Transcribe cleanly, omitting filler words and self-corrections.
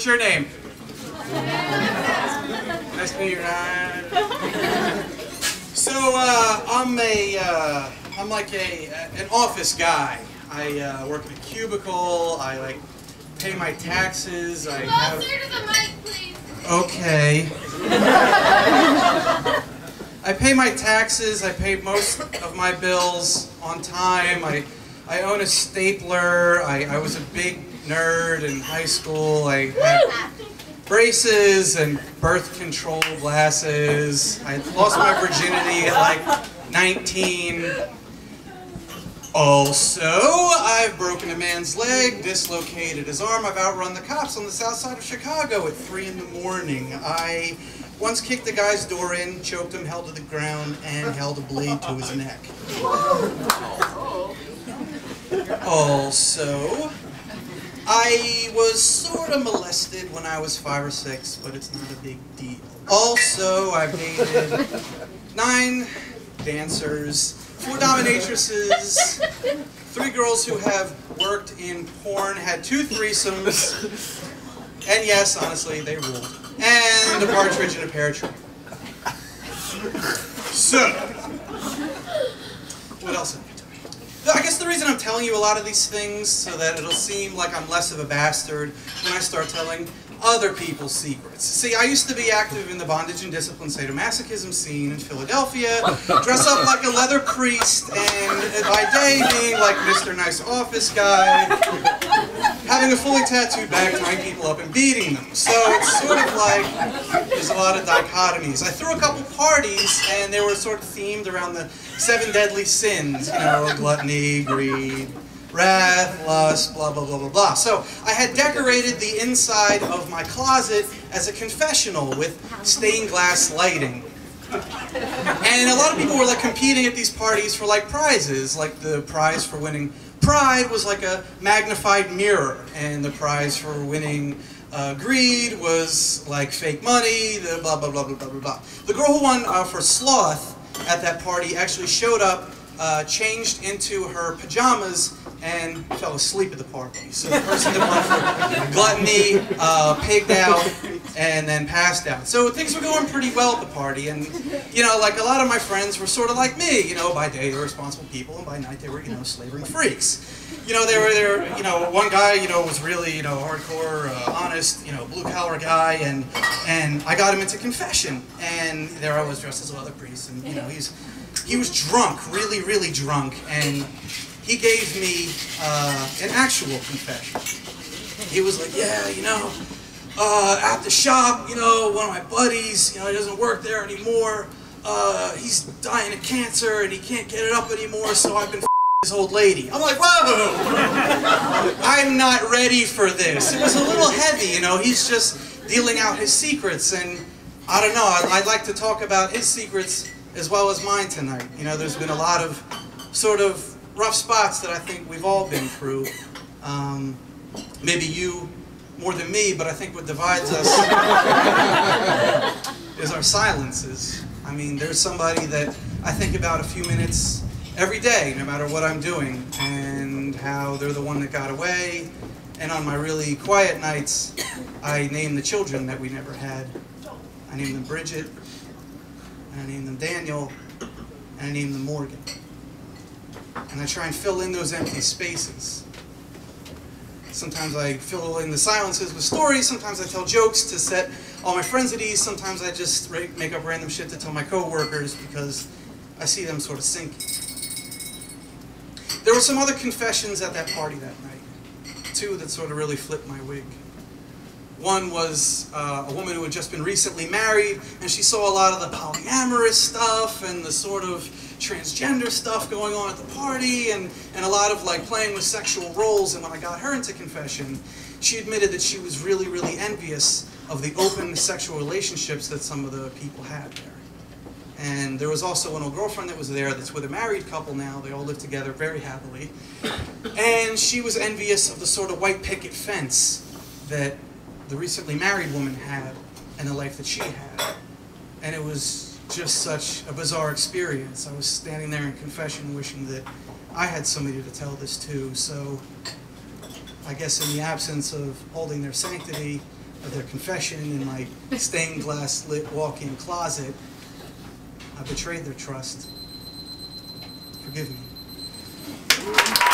What's your name? Nice to meet you. So I'm like an office guy. I work in a cubicle. I like pay my taxes. I have... Closer to the mic, please. Okay. I pay my taxes. I pay most of my bills on time. I own a stapler. I was a big nerd in high school. I had braces and birth control glasses. I lost my virginity at like 19. Also, I've broken a man's leg, dislocated his arm. I've outrun the cops on the south side of Chicago at 3 in the morning. I once kicked the guy's door in, choked him, held to the ground, and held a blade to his neck. Also, I was sort of molested when I was 5 or 6, but it's not a big deal. Also, I've dated 9 dancers, 4 dominatrices, 3 girls who have worked in porn, had 2 threesomes, and yes, honestly, they ruled. And a partridge in a pear tree. So, what else have I done? I guess the reason I'm telling you a lot of these things so that it'll seem like I'm less of a bastard when I start telling other people's secrets. See, I used to be active in the bondage and discipline sadomasochism scene in Philadelphia, dress up like a leather priest, and by day being like Mr. Nice Office Guy, having a fully tattooed back, tying people up and beating them. So it's sort of like, there's a lot of dichotomies. I threw a couple parties, and they were sort of themed around the 7 deadly sins, you know, gluttony, greed, wrath, lust, blah, blah, blah, blah, blah. So I had decorated the inside of my closet as a confessional with stained glass lighting. And a lot of people were like competing at these parties for like prizes, like the prize for winning pride was like a magnified mirror, and the prize for winning greed was like fake money, the blah, blah, blah, blah, blah, blah, blah. The girl who won for sloth at that party actually showed up, changed into her pajamas, and fell asleep at the party. So the person that won for gluttony pigged out and then passed out. So things were going pretty well at the party, and you know, like a lot of my friends were sort of like me. You know, by day they were responsible people, and by night they were, you know, slavering freaks. You know, they were, you know, one guy, you know, was really, you know, hardcore, honest, you know, blue-collar guy, and I got him into confession, and there I was dressed as a leather priest, and you know, he was drunk, really, really drunk, and he gave me an actual confession. He was like, yeah, you know, at the shop, you know, one of my buddies, you know, he doesn't work there anymore. He's dying of cancer and he can't get it up anymore, so I've been this old lady. I'm like, whoa! I'm not ready for this. It was a little heavy, you know, he's just dealing out his secrets, and I don't know, I'd like to talk about his secrets as well as mine tonight. You know, there's been a lot of sort of rough spots that I think we've all been through. Maybe you more than me, but I think what divides us is our silences. I mean, there's somebody that I think about a few minutes every day, no matter what I'm doing, and how they're the one that got away. And on my really quiet nights, I name the children that we never had. I name them Bridget, and I name them Daniel, and I name them Morgan. And I try and fill in those empty spaces. Sometimes I fill in the silences with stories, sometimes I tell jokes to set all my friends at ease, sometimes I just make up random shit to tell my coworkers because I see them sort of sinking. There were some other confessions at that party that night, 2 that sort of really flipped my wig. One was a woman who had just been recently married, and she saw a lot of the polyamorous stuff and the sort of transgender stuff going on at the party, and a lot of like playing with sexual roles. And when I got her into confession, she admitted that she was really, really envious of the open sexual relationships that some of the people had there. And there was also an old girlfriend that was there that's with a married couple now. They all live together very happily. And she was envious of the sort of white picket fence that the recently married woman had and the life that she had. And it was just such a bizarre experience. I was standing there in confession wishing that I had somebody to tell this to. So I guess in the absence of holding their sanctity, of their confession in my stained glass lit walk-in closet. I betrayed their trust. Forgive me.